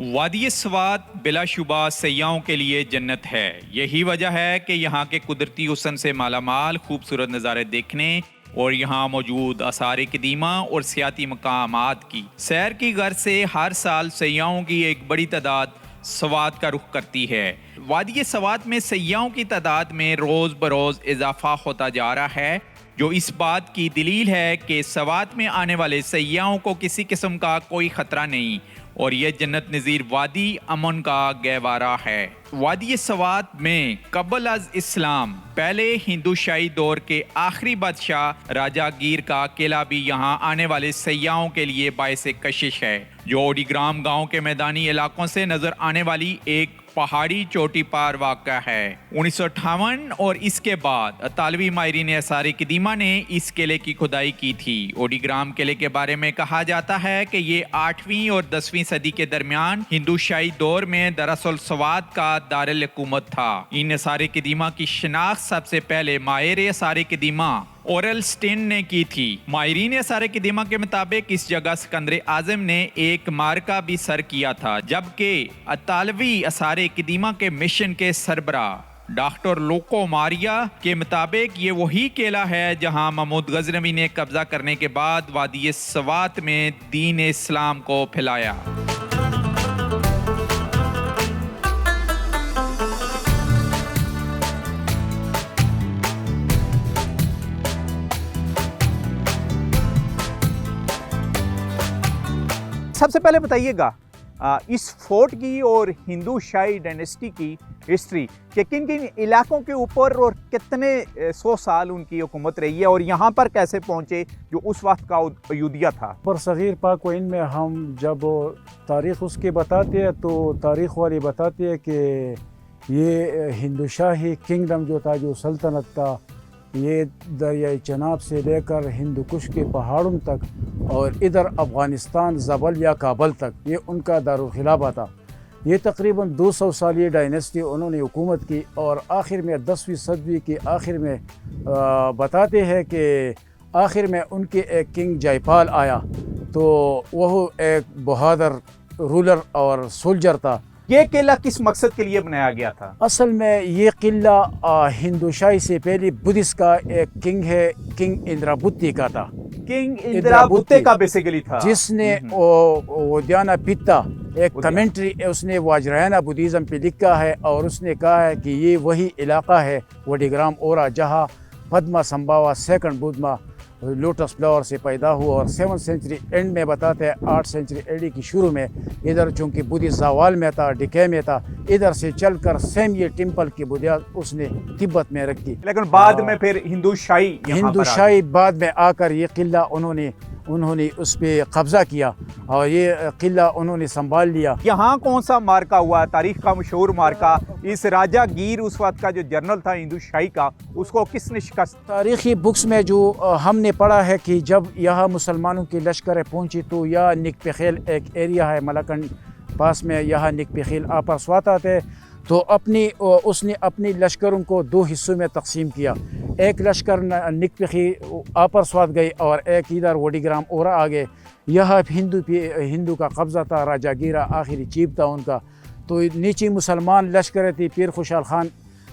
وادی سوات بلا شبہ سیاحوں کے لیے جنت ہے۔ یہی وجہ ہے کہ یہاں کے قدرتی حسن سے مالا مال خوبصورت نظارے دیکھنے اور یہاں موجود آثار قدیمہ اور سیاحتی مقامات کی سیر کی غرض سے ہر سال سیاحوں کی ایک بڑی تعداد سوات کا رخ کرتی ہے۔ وادی سوات میں سیاحوں کی تعداد میں روز بروز اضافہ ہوتا جا رہا ہے، جو اس بات کی دلیل ہے کہ سوات میں آنے والے سیاحوں کو کسی قسم کا کوئی خطرہ نہیں اور یہ جنت نظیر وادی امن کا گہوارہ ہے۔ وادی سوات میں قبل از اسلام پہلے ہندو شاہی دور کے آخری بادشاہ راجہ گیر کا قلعہ بھی یہاں آنے والے سیاحوں کے لیے باعث کشش ہے، جو اوڈی گرام گاؤں کے میدانی علاقوں سے نظر آنے والی ایک پہاڑی چوٹی پر واقع ہے۔ 1958 اور اس کے بعد اطالوی ماہرین آثار قدیمہ نے اس قلعے کی کھدائی کی تھی۔ اوڈی گرام قلعے کے بارے میں کہا جاتا ہے کہ یہ 8ویں اور 10ویں صدی کے درمیان ہندو شاہی دور میں دراصل سوات کا دارالحکومت تھا۔ ان آثار قدیمہ کی شناخت سب سے پہلے ماہر آثار قدیمہ اورل سٹین نے کی تھی۔ ماہرین آثار قدیمہ کے مطابق اس جگہ سکندر اعظم نے ایک معرکہ بھی سر کیا تھا، جبکہ اطالوی آثار قدیمہ کے مشن کے سربراہ ڈاکٹر لوکو ماریا کے مطابق یہ وہی قلعہ ہے جہاں محمود غزنوی نے قبضہ کرنے کے بعد وادی سوات میں دین اسلام کو پھیلایا۔ سب سے پہلے بتائیے گا اس فورٹ کی اور ہندو شاہی ڈائنیسٹی کی ہسٹری کہ کن کن علاقوں کے اوپر اور کتنے 100 سال ان کی حکومت رہی ہے اور یہاں پر کیسے پہنچے جو اس وقت کا ایودھیا تھا۔ برصغیر پاک و ہند میں ہم جب تاریخ اس کی بتاتے ہیں تو تاریخ والی بتاتے ہیں کہ یہ ہندو شاہی کنگڈم جو تھا، جو سلطنت تھا، یہ دریائے چناب سے لے کر ہندو کش کے پہاڑوں تک اور ادھر افغانستان زبل یا کابل تک یہ ان کا دارالخلافہ تھا۔ یہ تقریباً 200 سال یہ ڈائنیسٹی انہوں نے حکومت کی اور آخر میں 10ویں صدی کے آخر میں بتاتے ہیں کہ آخر میں ان کے ایک کنگ جے پال آیا تو وہ ایک بہادر رولر اور سولجر تھا۔ یہ قلعہ کس مقصد کے لیے بنایا گیا تھا؟ اصل میں یہ قلعہ ہندو شاہی سے پہلے بدھسٹ کا ایک کنگ ہے، کنگ اندرا بتی کا تھا۔ کنگ اندرا بتی کا بیسیکلی تھا، جس نے ودیانا پیتا ایک کمنٹری اس نے واجرایانہ بدھزم پہ لکھا ہے اور اس نے کہا ہے کہ یہ وہی علاقہ ہے وڈی گرام اورا جہاں پدما سمبھاوا سیکنڈ بدھما لوٹس فلاور سے پیدا ہوا، اور 7 سینچری اینڈ میں بتاتے ہیں 8 سینچری ایڈی کی شروع میں ادھر چونکہ بدھی زوال میں تھا، ڈکے میں تھا، ادھر سے چل کر سیم یہ ٹیمپل کی بنیاد اس نے تبت میں رکھی، لیکن بعد میں پھر ہندو شاہی بعد میں آ کر یہ قلعہ انہوں نے اس پہ قبضہ کیا اور یہ قلعہ انہوں نے سنبھال لیا۔ یہاں کون سا مارکا ہوا؟ تاریخ کا مشہور مارکا، اس راجہ گیر اس وقت کا جو جنرل تھا ہندو شاہی کا، اس کو کس نے شکست؟ تاریخی بکس میں جو ہم نے پڑھا ہے کہ جب یہاں مسلمانوں کی لشکریں پہنچی تو یہاں نک پخیل ایک ایریا ہے ملاکنڈ پاس میں، یہاں نک پخیل آپر سوات آتے تو اس نے اپنی لشکروں کو 2 حصوں میں تقسیم کیا۔ ایک لشکر نک پخی آپر سوات گئی اور ایک ادھر وڈی گرام اورا آگے۔ یہاں ہندو کا قبضہ تھا، راجہ گیرا آخری چیف تھا ان کا۔ تو نیچی مسلمان لشکر تھی، پیر خوشحال خان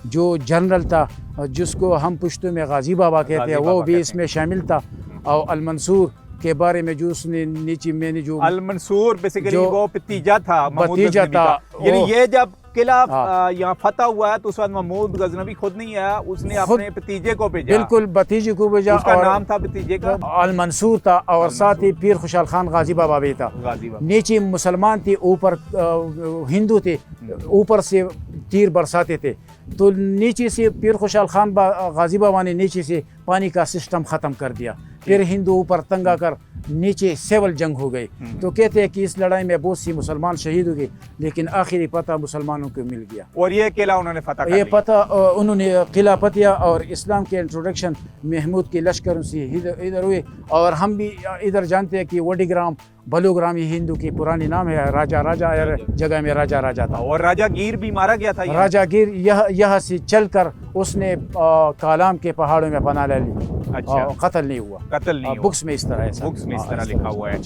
جو جنرل تھا جس کو ہم پشتو میں غازی بابا کہتے ہیں، وہ بھی اس میں شامل تھا، اور المنصور کے بارے میں جو اس نے نیچی میں نے جو المنصور بیسیکلی وہ بھتیجا تھا، بھتیجا تھا، یعنی یہ جب قلعہ یہاں فتح ہوا ہے تو اس وقت محمود غزنوی خود نہیں آیا، اس نے اپنے بھتیجے کو بھیجا، بالکل بھتیجے کو بھیجا، اس کا نام تھا بھتیجے کا المنصور تھا، اور ساتھ ہی پیر خوشحال خان غازی بابا بھی تھا۔ نیچے مسلمان تھے، اوپر ہندو تھے، اوپر سے تیر برساتے تھے، تو نیچے سے پیر خوشحال خان غازی بابا نے نیچے سے پانی کا سسٹم ختم کر دیا، پھر ہندو اوپر تنگ آ کر نیچے سیول جنگ ہو گئی۔ تو کہتے ہیں کہ اس لڑائی میں بہت سی مسلمان شہید ہو گئے، لیکن آخری پتہ مسلمانوں کو مل گیا اور یہ قلعہ انہوں نے فتح کر یہ پتہ انہوں نے قلعہ فتح، اور اسلام کے انٹروڈکشن محمود کے لشکروں سے ادھر ہوئے۔ اور ہم بھی ادھر جانتے ہیں کہ وڈی گرام بلو گرام یہ ہندو کی پرانی نام ہے، راجہ جگہ میں راجہ تھا، اور راجہ گیر بھی مارا گیا تھا۔ راجہ گیر یہاں سے چل کر اس نے کالام کے پہاڑوں میں پناہ لے لی، قتل نہیں ہوا، قتل نہیں ہوا، بکس میں اس طرح لکھا ہوا ہے۔